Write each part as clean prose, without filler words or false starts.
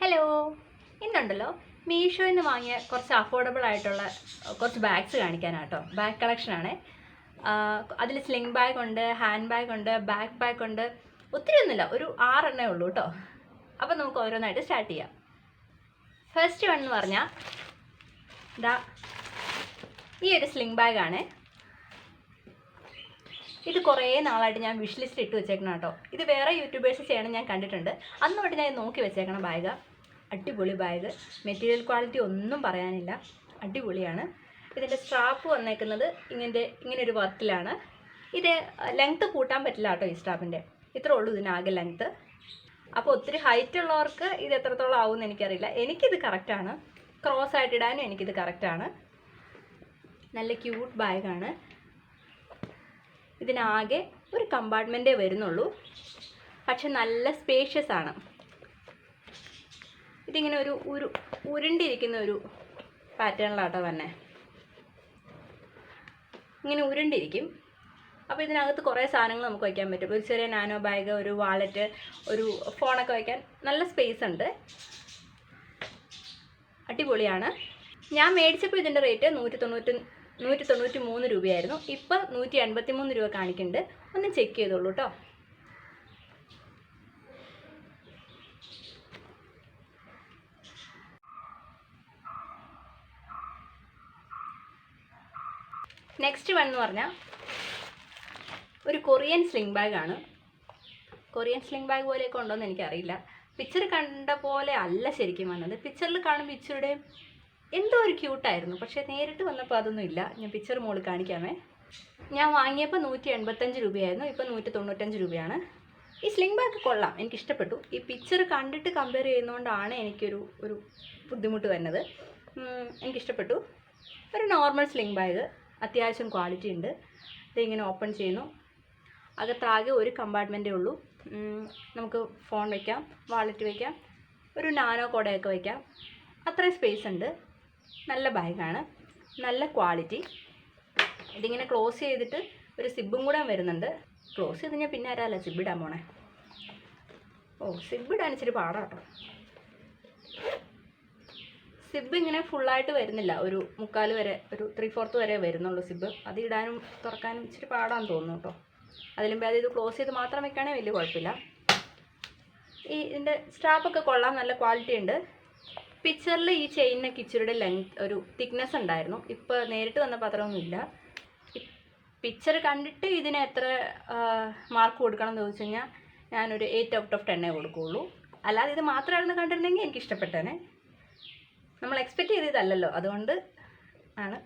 Hello, ഇന്നുണ്ടല്ലോ മീഷോയിൽ നിന്ന് വാങ്ങിയ കുറച്ച് അഫോർഡബിൾ ആയിട്ടുള്ള കുറച്ച് ബാഗ്സ് കാണിക്കാനാട്ടോ. ബാഗ് കളക്ഷനാണ്. അതിൽ സ്ലിംഗ് ബാഗ് ഉണ്ട്, ഹാൻഡ് ബാഗ് ഉണ്ട്, ബാക്ക് പാക്ക് ഉണ്ട്. ഒത്തിരി ഒന്നുമില്ല, ഒരു 6 എണ്ണേ ഉള്ളൂ കേട്ടോ. അപ്പം നമുക്ക് ഓരോന്നായിട്ട് സ്റ്റാർട്ട് ചെയ്യാം. ഫസ്റ്റ് വൺ എന്ന് പറഞ്ഞാൽ ഇതാ ഈ ഒരു സ്ലിംഗ് ബാഗാണ്. ഇത് കുറേ നാളായിട്ട് ഞാൻ വിഷ് ലിസ്റ്റ് ഇട്ട് വെച്ചേക്കണം കേട്ടോ. ഇത് വേറെ യൂട്യൂബേഴ്സ് ചെയ്യണം ഞാൻ കണ്ടിട്ടുണ്ട്. അന്ന് തൊട്ട് ഞാൻ നോക്കി വെച്ചേക്കണം ബാഗ്. അടിപൊളി ബാഗ്, മെറ്റീരിയൽ ക്വാളിറ്റി ഒന്നും പറയാനില്ല, അടിപൊളിയാണ്. ഇതിൻ്റെ സ്ട്രാപ്പ് വന്നേക്കുന്നത് ഇങ്ങനെ ഒരു വർക്കിലാണ്. ഇത് ലെങ്ത്ത് കൂട്ടാൻ പറ്റില്ല കേട്ടോ ഈ സ്ട്രാപ്പിൻ്റെ. ഇത്രേ ഉള്ളൂ ഇതിനാകെ ലെങ്ത്ത്. അപ്പോൾ ഒത്തിരി ഹൈറ്റ് ഉള്ളവർക്ക് ഇത് എത്രത്തോളം ആവുമെന്ന് എനിക്കറിയില്ല. എനിക്കിത് കറക്റ്റാണ്. ക്രോസ് ആയിട്ട് ഇടാനും എനിക്കിത് കറക്റ്റാണ്. നല്ല ക്യൂട്ട് ബാഗാണ്. ഇതിനാകെ ഒരു കമ്പാർട്ട്മെൻറ്റേ വരുന്നുള്ളൂ, പക്ഷെ നല്ല സ്പേഷ്യസ് ആണ്. ഇതിങ്ങനെ ഒരു ഉരുണ്ടിരിക്കുന്ന ഒരു പാറ്റേണിലാട്ടോ തന്നെ, ഇങ്ങനെ ഉരുണ്ടിരിക്കും. അപ്പോൾ ഇതിനകത്ത് കുറേ സാധനങ്ങൾ നമുക്ക് വയ്ക്കാൻ പറ്റും. ഒരു ചെറിയ നാനോ ബാഗ്, ഒരു വാലറ്റ്, ഒരു ഫോണൊക്കെ വയ്ക്കാൻ നല്ല സ്പേസ് ഉണ്ട്. അടിപൊളിയാണ്. ഞാൻ മേടിച്ചപ്പോൾ ഇതിൻ്റെ റേറ്റ് 193 രൂപയായിരുന്നു. ഇപ്പം 183 രൂപ കാണിക്കുന്നുണ്ട്. ഒന്ന് ചെക്ക് ചെയ്തോളൂ കേട്ടോ. നെക്സ്റ്റ് വൺ എന്ന് പറഞ്ഞാൽ ഒരു കൊറിയൻ സ്ലിംഗ് ബാഗാണ്. കൊറിയൻ സ്ലിംഗ് ബാഗ് പോലെയൊക്കെ ഉണ്ടോയെന്ന് എനിക്കറിയില്ല. പിക്ചർ കണ്ട പോലെ അല്ല ശരിക്കും വന്നത്. പിക്ചറിൽ കാണുമ്പോൾ ഇച്ചിരിയുടെയും എന്തോ ഒരു ക്യൂട്ടായിരുന്നു, പക്ഷേ നേരിട്ട് വന്നപ്പോൾ അതൊന്നും ഇല്ല. ഞാൻ പിക്ചർ മുകളിൽ കാണിക്കാമേ. ഞാൻ വാങ്ങിയപ്പോൾ 185 രൂപയായിരുന്നു. ഇപ്പോൾ 195 രൂപയാണ്. ഈ സ്ലിംഗ് ബാഗ് കൊള്ളാം, എനിക്കിഷ്ടപ്പെട്ടു. ഈ പിക്ചർ കണ്ടിട്ട് കമ്പയർ ചെയ്യുന്നതുകൊണ്ടാണ് ഒരു ബുദ്ധിമുട്ട് വരുന്നത്. എനിക്കിഷ്ടപ്പെട്ടു. ഒരു നോർമൽ സ്ലിംഗ് ബാഗ്, അത്യാവശ്യം ക്വാളിറ്റി ഉണ്ട്. ഇതിങ്ങനെ ഓപ്പൺ ചെയ്യുന്നു. അകത്താകെ ഒരു കമ്പാർട്ട്മെൻറ്റേ ഉള്ളൂ. നമുക്ക് ഫോൺ വയ്ക്കാം, വാലറ്റ് വയ്ക്കാം, ഒരു നാനോ കുടയൊക്കെ വയ്ക്കാം. അത്രയും സ്പേസ് ഉണ്ട്. നല്ല ബാഗാണ്, നല്ല ക്വാളിറ്റി. ഇതിങ്ങനെ ക്ലോസ് ചെയ്തിട്ട് ഒരു സിബും കൂടെ വരുന്നുണ്ട്. ക്ലോസ് ചെയ്ത് കഴിഞ്ഞാൽ പിന്നെ ആരാല്ല സിബ് ഇടാൻ പോണേ. സിബ് ഇടാൻ ഇച്ചിരി പാടാട്ടോ. സിബ് ഇങ്ങനെ ഫുള്ളായിട്ട് വരുന്നില്ല, ഒരു 3/4 വരെ, ഒരു 3/4 വരെ വരുന്നുള്ളൂ സിബ്. അത് ഇടാനും തുറക്കാനും ഇച്ചിരി പാടാന്ന് തോന്നുന്നു കേട്ടോ. അതിലും ഭേദം ഇത് ക്ലോസ് ചെയ്ത് മാത്രം വെക്കുകയാണെങ്കിൽ വലിയ കുഴപ്പമില്ല. ഇതിൻ്റെ സ്ട്രാപ്പൊക്കെ കൊള്ളാം, നല്ല ക്വാളിറ്റി ഉണ്ട്. പിക്ചറിൽ ഈ ചെയിനൊക്കെ ഇച്ചിരിയുടെ ഒരു തിക്നെസ് ഉണ്ടായിരുന്നു. ഇപ്പോൾ നേരിട്ട് വന്ന പത്രമൊന്നുമില്ല. പിക്ചർ കണ്ടിട്ട് ഇതിന് എത്ര മാർക്ക് കൊടുക്കണം എന്ന് ചോദിച്ചു കഴിഞ്ഞാൽ ഞാനൊരു 8 ഔട്ട് ഓഫ് 10 കൊടുക്കുകയുള്ളൂ. അല്ലാതെ ഇത് മാത്രമായിരുന്നു കണ്ടിട്ടുണ്ടെങ്കിൽ എനിക്ക് ഇഷ്ടപ്പെട്ടേനെ. നമ്മൾ എക്സ്പെക്റ്റ് ചെയ്തതല്ലല്ലോ, അതുകൊണ്ട് ആണ്.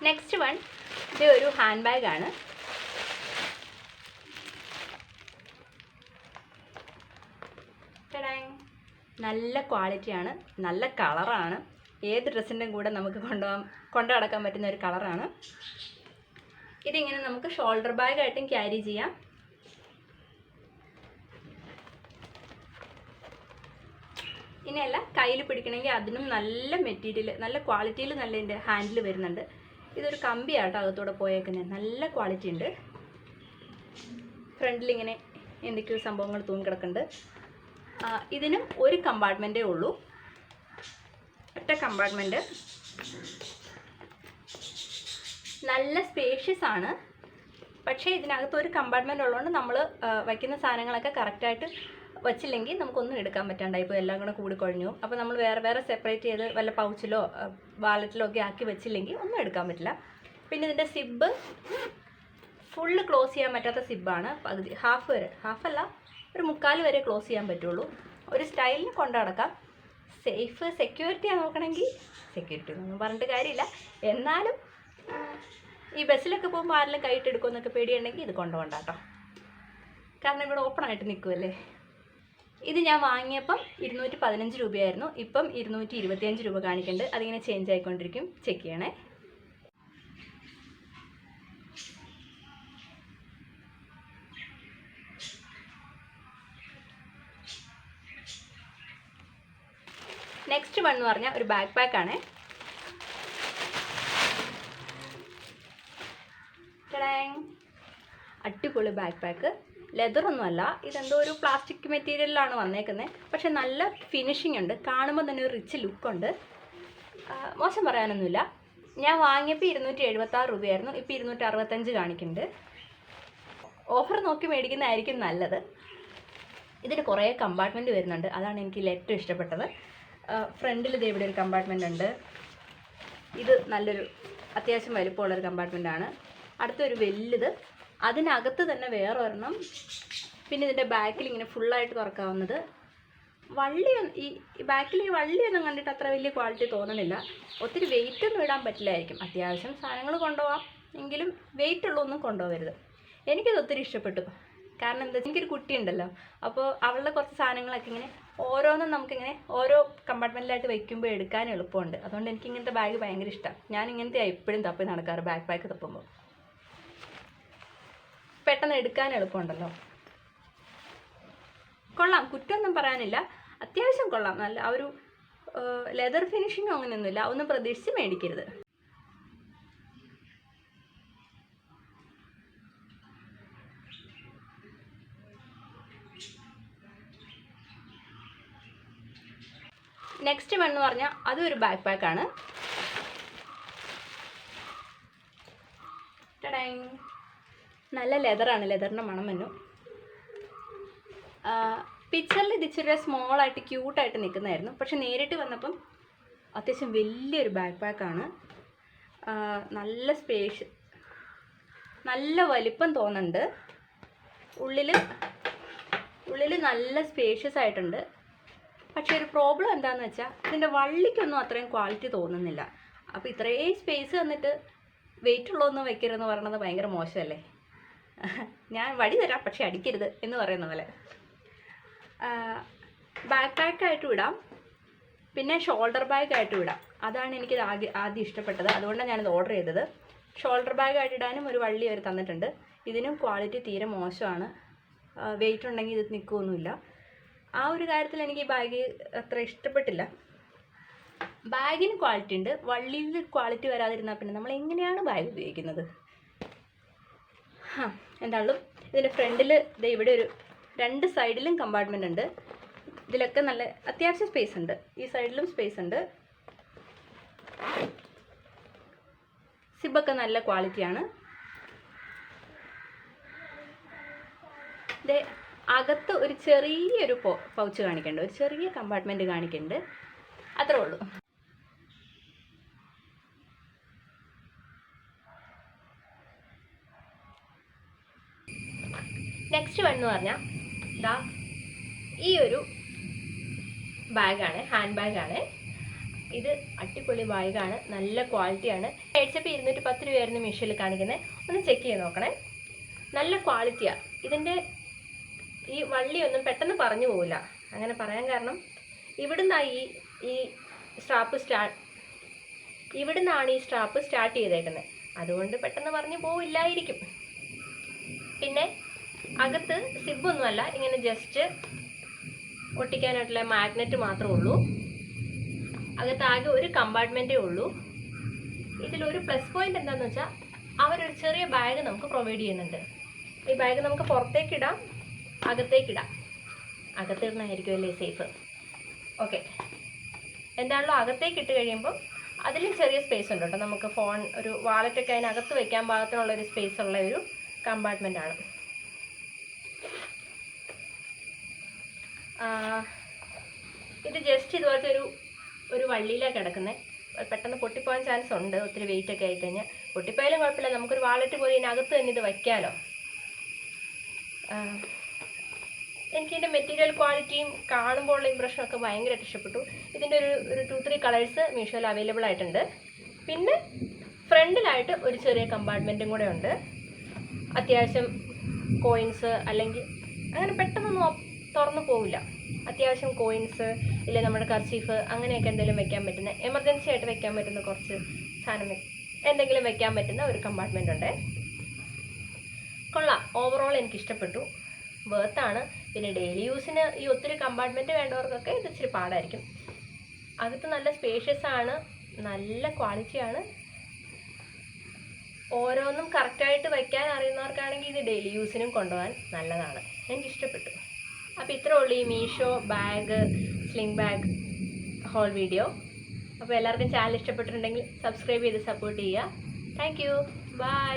നെക്സ്റ്റ് വൺ ഇത് ഒരു ഹാൻഡ് ബാഗാണ്. നല്ല ക്വാളിറ്റിയാണ്, നല്ല കളറാണ്. ഏത് ഡ്രസ്സിൻ്റെയും കൂടെ നമുക്ക് കൊണ്ടു നടക്കാൻ പറ്റുന്ന ഒരു കളറാണ്. ഇതിങ്ങനെ നമുക്ക് ഷോൾഡർ ബാഗായിട്ടും ക്യാരി ചെയ്യാം. ഇനിയല്ല, കയ്യിൽ പിടിക്കണമെങ്കിൽ അതിനും നല്ല മെറ്റീരിയൽ, നല്ല ക്വാളിറ്റിയിൽ നല്ല ഇതിൻ്റെ ഹാൻഡിൽ വരുന്നുണ്ട്. ഇതൊരു കമ്പിയാട്ടോ അകത്തൂടെ പോയേക്കുന്നത്. നല്ല ക്വാളിറ്റി ഉണ്ട്. ഫ്രണ്ടിലിങ്ങനെ എന്തൊക്കെയോ സംഭവങ്ങൾ തൂങ്ങിക്കിടക്കുന്നുണ്ട്. ഇതിനും ഒരു കമ്പാർട്ട്മെൻറ്റേ ഉള്ളൂ, ഒറ്റ കമ്പാർട്ട്മെൻറ്റ്. നല്ല സ്പേഷ്യസ് ആണ്. പക്ഷേ ഇതിനകത്ത് ഒരു കമ്പാർട്ട്മെൻറ്റ് ഉള്ളതുകൊണ്ട് നമ്മൾ വയ്ക്കുന്ന സാധനങ്ങളൊക്കെ കറക്റ്റായിട്ട് വച്ചില്ലെങ്കിൽ നമുക്കൊന്നും എടുക്കാൻ പറ്റാണ്ടായി. ഇപ്പോൾ എല്ലാം കൂടെ കൂടിക്കൊഴിഞ്ഞു. അപ്പോൾ നമ്മൾ വേറെ സെപ്പറേറ്റ് ചെയ്ത് വല്ല പൗച്ചിലോ വാലറ്റിലോ ഒക്കെ ആക്കി വെച്ചില്ലെങ്കിൽ ഒന്നും എടുക്കാൻ പറ്റില്ല. പിന്നെ ഇതിൻ്റെ സിബ് ഫുള്ള് ക്ലോസ് ചെയ്യാൻ പറ്റാത്ത സിബാണ്. പകുതി, ഹാഫല്ല, ഒരു 3/4 വരെ ക്ലോസ് ചെയ്യാൻ പറ്റുള്ളൂ. ഒരു സ്റ്റൈലിന് കൊണ്ടു നടക്കാം. സെക്യൂരിറ്റിയാണ് നോക്കണമെങ്കിൽ സെക്യൂരിറ്റി ഒന്നും പറഞ്ഞിട്ട് കാര്യമില്ല. എന്നാലും ഈ ബസ്സിലൊക്കെ പോകുമ്പോൾ ആരെങ്കിലും കൈയിട്ടെടുക്കുമെന്നൊക്കെ പേടിയുണ്ടെങ്കിൽ ഇത് കൊണ്ടുപോകണ്ട കേട്ടോ. കാരണം ഇവിടെ ഓപ്പൺ ആയിട്ട് നിൽക്കുമല്ലേ. ഇത് ഞാൻ വാങ്ങിയപ്പം 215 രൂപയായിരുന്നു. ഇപ്പം 225 രൂപ കാണിക്കുന്നുണ്ട്. അതിങ്ങനെ ചേഞ്ച് ആയിക്കൊണ്ടിരിക്കും. ചെക്ക് ചെയ്യണേ. നെക്സ്റ്റ് വൺ എന്ന് പറഞ്ഞാൽ ഒരു ബാക്ക് പാക്കാണ്. ടടാങ്, അടിപൊളി ബാക്ക് പാക്ക്. ലെതറൊന്നുമല്ല, ഇതെന്തോ ഒരു പ്ലാസ്റ്റിക് മെറ്റീരിയലിലാണ് വന്നേക്കുന്നത്. പക്ഷെ നല്ല ഫിനിഷിംഗ് ഉണ്ട്, കാണുമ്പോൾ തന്നെ ഒരു റിച്ച് ലുക്കുണ്ട്. മോശം പറയാനൊന്നുമില്ല. ഞാൻ വാങ്ങിയപ്പോൾ 276 രൂപയായിരുന്നു, ഇപ്പോൾ 265 കാണിക്കുന്നുണ്ട്. ഓഫർ നോക്കി മേടിക്കുന്നതായിരിക്കും നല്ലത്. ഇതിന് കുറേ കമ്പാർട്ട്മെൻറ്റ് വരുന്നുണ്ട്, അതാണ് എനിക്ക് ഏറ്റവും ഇഷ്ടപ്പെട്ടത്. ഫ്രണ്ടിൽ ഇത് ഇവിടെ ഒരു കമ്പാർട്ട്മെൻ്റ് ഉണ്ട്. ഇത് നല്ലൊരു അത്യാവശ്യം വലുപ്പമുള്ളൊരു കമ്പാർട്ട്മെൻറ്റാണ്. അടുത്തൊരു വലുത്, അതിനകത്ത് തന്നെ വേറെ ഒരെണ്ണം. പിന്നെ ഇതിൻ്റെ ബാക്കിൽ ഇങ്ങനെ ഫുള്ളായിട്ട് തുറക്കാവുന്നത്. വള്ളി ഈ ബാക്കിൽ ഈ വള്ളിയൊന്നും കണ്ടിട്ട് അത്ര വലിയ ക്വാളിറ്റി തോന്നണില്ല. ഒത്തിരി വെയിറ്റ് ഒന്നും ഇടാൻ പറ്റില്ലായിരിക്കും. അത്യാവശ്യം സാധനങ്ങൾ കൊണ്ടുപോകാം, എങ്കിലും വെയിറ്റ് ഉള്ളതൊന്നും കൊണ്ടുപോകരുത്. എനിക്കത് ഒത്തിരി ഇഷ്ടപ്പെട്ടു. കാരണം എന്താ, എനിക്കൊരു കുട്ടിയുണ്ടല്ലോ, അപ്പോൾ അവളുടെ കുറച്ച് സാധനങ്ങളൊക്കെ ഇങ്ങനെ ഓരോന്നും നമുക്കിങ്ങനെ ഓരോ കമ്പാർട്ട്മെൻറ്റിലായിട്ട് വയ്ക്കുമ്പോൾ എടുക്കാൻ എളുപ്പമുണ്ട്. അതുകൊണ്ട് എനിക്ക് ഇങ്ങനത്തെ ബാഗ് ഭയങ്കര ഇഷ്ടമാണ്. ഞാൻ ഇങ്ങനത്തെ എപ്പോഴും തപ്പി നടക്കാറ്. ബാക്ക് പാക്ക് തപ്പുമ്പോൾ പെട്ടെന്ന് എടുക്കാൻ എളുപ്പമുണ്ടല്ലോ. കൊള്ളാം, കുറ്റമൊന്നും പറയാനില്ല, അത്യാവശ്യം കൊള്ളാം. നല്ല ആ ഒരു ലെതർ ഫിനിഷിങ്ങും അങ്ങനെയൊന്നുമില്ല. ഒന്നും പ്രതീക്ഷിച്ച് മേടിക്കരുത്. നെക്സ്റ്റ് വൺ എന്ന് പറഞ്ഞാൽ അതും ഒരു ബാക്ക് പാക്കാണ്. നല്ല ലെതറാണ്, ലെതറിൻ്റെ മണം വന്നു. പിക്ചറിൽ ഇത് ഇച്ചിരി സ്മോളായിട്ട് ക്യൂട്ടായിട്ട് നിൽക്കുന്നതായിരുന്നു. പക്ഷെ നേരിട്ട് വന്നപ്പം അത്യാവശ്യം വലിയൊരു ബാക്ക് പാക്കാണ്. നല്ല നല്ല വലിപ്പം തോന്നുന്നുണ്ട്. ഉള്ളിൽ നല്ല സ്പേഷ്യസ് ആയിട്ടുണ്ട്. പക്ഷേ ഒരു പ്രോബ്ലം എന്താണെന്ന് വെച്ചാൽ ഇതിൻ്റെ വള്ളിക്കൊന്നും അത്രയും ക്വാളിറ്റി തോന്നുന്നില്ല. അപ്പോൾ ഇത്രയും സ്പേസ് തന്നിട്ട് വെയിറ്റ് ഉള്ളതൊന്നും വെക്കരുതെന്ന് പറയണത് ഭയങ്കര മോശമല്ലേ. ഞാൻ വടി തരാം പക്ഷെ അടിക്കരുത് എന്ന് പറയുന്ന പോലെ. ബാക്ക് പാക്കായിട്ടും ഇടാം, പിന്നെ ഷോൾഡർ ബാഗായിട്ടും ഇടാം. അതാണ് എനിക്കിത് ആദ്യം ഇഷ്ടപ്പെട്ടത്, അതുകൊണ്ടാണ് ഞാനിത് ഓർഡർ ചെയ്തത്. ഷോൾഡർ ബാഗായിട്ട് ഇടാനും ഒരു വള്ളി അവർ തന്നിട്ടുണ്ട്. ഇതിനും ക്വാളിറ്റി തീരെ മോശമാണ്. വെയിറ്റ് ഉണ്ടെങ്കിൽ ഇത് നിൽക്കുകയൊന്നുമില്ല. ആ ഒരു കാര്യത്തിൽ എനിക്ക് ഈ ബാഗ് അത്ര ഇഷ്ടപ്പെട്ടില്ല. ബാഗിന് ക്വാളിറ്റി ഉണ്ട്, വള്ളിയിൽ ക്വാളിറ്റി വരാതിരുന്നാൽ പിന്നെ നമ്മൾ എങ്ങനെയാണ് ബാഗ് ഉപയോഗിക്കുന്നത്? എന്തായാലും ഇതിൻ്റെ ഫ്രണ്ടിൽ ഇവിടെ ഒരു 2 സൈഡിലും കമ്പാർട്ട്മെൻ്റ് ഉണ്ട്. ഇതിലൊക്കെ നല്ല അത്യാവശ്യം സ്പേസ് ഉണ്ട്. ഈ സൈഡിലും സ്പേസ് ഉണ്ട്. സിബൊക്കെ നല്ല ക്വാളിറ്റിയാണ്. ഇത് അകത്ത് ഒരു ചെറിയൊരു പൗച്ച് കാണിക്കുന്നുണ്ട്, ഒരു ചെറിയ കമ്പാർട്ട്മെൻറ്റ് കാണിക്കുന്നുണ്ട്, അത്രേ ഉള്ളൂ. നെക്സ്റ്റ് വൺ എന്ന് പറഞ്ഞാൽ ഇതാ ഈ ഒരു ബാഗാണ്, ഹാൻഡ് ബാഗാണ്. ഇത് അടിപൊളി ബാഗാണ്, നല്ല ക്വാളിറ്റിയാണ്. മേടിച്ചപ്പോൾ 210 രൂപയായിരുന്നു മീഷോയിൽ കാണിക്കുന്നത്. ഒന്ന് ചെക്ക് ചെയ്ത് നോക്കണേ, നല്ല ക്വാളിറ്റിയാണ്. ഇതിൻ്റെ ഈ വള്ളിയൊന്നും പെട്ടെന്ന് പറഞ്ഞു പോവില്ല. അങ്ങനെ പറയാൻ കാരണം ഇവിടുന്നാണ് ഈ സ്ട്രാപ്പ് സ്റ്റാർട്ട് ചെയ്തേക്കുന്നത്. അതുകൊണ്ട് പെട്ടെന്ന് പറഞ്ഞു പോവില്ലായിരിക്കും. പിന്നെ അകത്ത് സിബൊന്നുമല്ല, ഇങ്ങനെ ജസ്റ്റ് ഒട്ടിക്കാനായിട്ടുള്ള മാഗ്നറ്റ് മാത്രമേ ഉള്ളൂ. അകത്ത് ആകെ ഒരു കമ്പാർട്ട്മെൻറ്റേ ഉള്ളൂ. ഇതിലൊരു പ്ലസ് പോയിന്റ് എന്താണെന്ന് വെച്ചാൽ അവരൊരു ചെറിയ ബാഗ് നമുക്ക് പ്രൊവൈഡ് ചെയ്യുന്നുണ്ട്. ഈ ബാഗ് നമുക്ക് പുറത്തേക്കിടാം, അകത്തേക്കിടാം. അകത്തിടണമായിരിക്കും അല്ലേ സേഫ്. ഓക്കെ, എന്താണല്ലോ അകത്തേക്ക് ഇട്ട് കഴിയുമ്പോൾ അതിലും ചെറിയ സ്പേസ് ഉണ്ട് കേട്ടോ. നമുക്ക് ഫോൺ, ഒരു വാലറ്റൊക്കെ അതിനകത്ത് വെക്കാൻ പാകത്തിനുള്ളൊരു സ്പേസ് ഉള്ള ഒരു കമ്പാർട്ട്മെൻറ്റാണ്. ഇത് ജസ്റ്റ് ഇതുപോലത്തെ ഒരു വള്ളിയിലാണ് കിടക്കുന്നത്. പെട്ടെന്ന് പൊട്ടിപ്പോകാൻ ചാൻസ് ഉണ്ട്, ഒത്തിരി വെയിറ്റ് ഒക്കെ ആയിക്കഴിഞ്ഞാൽ. പൊട്ടിപ്പോയാലും കുഴപ്പമില്ല, നമുക്കൊരു വാലറ്റ് പോലെ ഇതിനകത്ത് തന്നെ ഇത് വയ്ക്കാമല്ലോ. എനിക്കിതിൻ്റെ മെറ്റീരിയൽ ക്വാളിറ്റിയും കാണുമ്പോൾ ഉള്ള ഇമ്പ്രഷനൊക്കെ ഭയങ്കരമായിട്ട് ഇഷ്ടപ്പെട്ടു. ഇതിൻ്റെ ഒരു 2-3 കളേഴ്സ് മീഷോയിൽ അവൈലബിൾ ആയിട്ടുണ്ട്. പിന്നെ ഫ്രണ്ടിലായിട്ട് ഒരു ചെറിയ കമ്പാർട്ട്മെൻറ്റും കൂടെ ഉണ്ട്. അത്യാവശ്യം കോയിൻസ് അല്ലെങ്കിൽ അങ്ങനെ പെട്ടെന്നൊന്നും തുറന്നു പോവില്ല. അത്യാവശ്യം കോയിൻസ് ഇല്ല നമ്മുടെ കർച്ചീഫ് അങ്ങനെയൊക്കെ എന്തെങ്കിലും വെക്കാൻ പറ്റുന്ന, എമർജൻസി ആയിട്ട് വെക്കാൻ പറ്റുന്ന കുറച്ച് സാധനം എന്തെങ്കിലും വെക്കാൻ പറ്റുന്ന ഒരു കമ്പാർട്ട്മെൻ്റ് ഉണ്ട്. കൊള്ളാം, ഓവറോൾ എനിക്കിഷ്ടപ്പെട്ടു, വേർത്താണ്. പിന്നെ ഡെയിലി യൂസിന് ഈ ഒത്തിരി കമ്പാർട്ട്മെൻറ്റ് വേണ്ടവർക്കൊക്കെ ഇത് ഇച്ചിരി പാടായിരിക്കും. അകത്ത് നല്ല സ്പേഷ്യസ് ആണ്, നല്ല ക്വാളിറ്റിയാണ്. ഓരോന്നും കറക്റ്റായിട്ട് വയ്ക്കാൻ അറിയുന്നവർക്കാണെങ്കിൽ ഇത് ഡെയിലി യൂസിനും കൊണ്ടുപോകാൻ നല്ലതാണ്. എനിക്കിഷ്ടപ്പെട്ടു. അപ്പോൾ ഇത്രേ ഉള്ളൂ ഈ Meesho bag, sling bag whole video. അപ്പോൾ എല്ലാവർക്കും ചാനൽ ഇഷ്ടപ്പെട്ടിട്ടുണ്ടെങ്കിൽ സബ്സ്ക്രൈബ് ചെയ്ത് സപ്പോർട്ട് ചെയ്യുക. Thank you. ബൈ.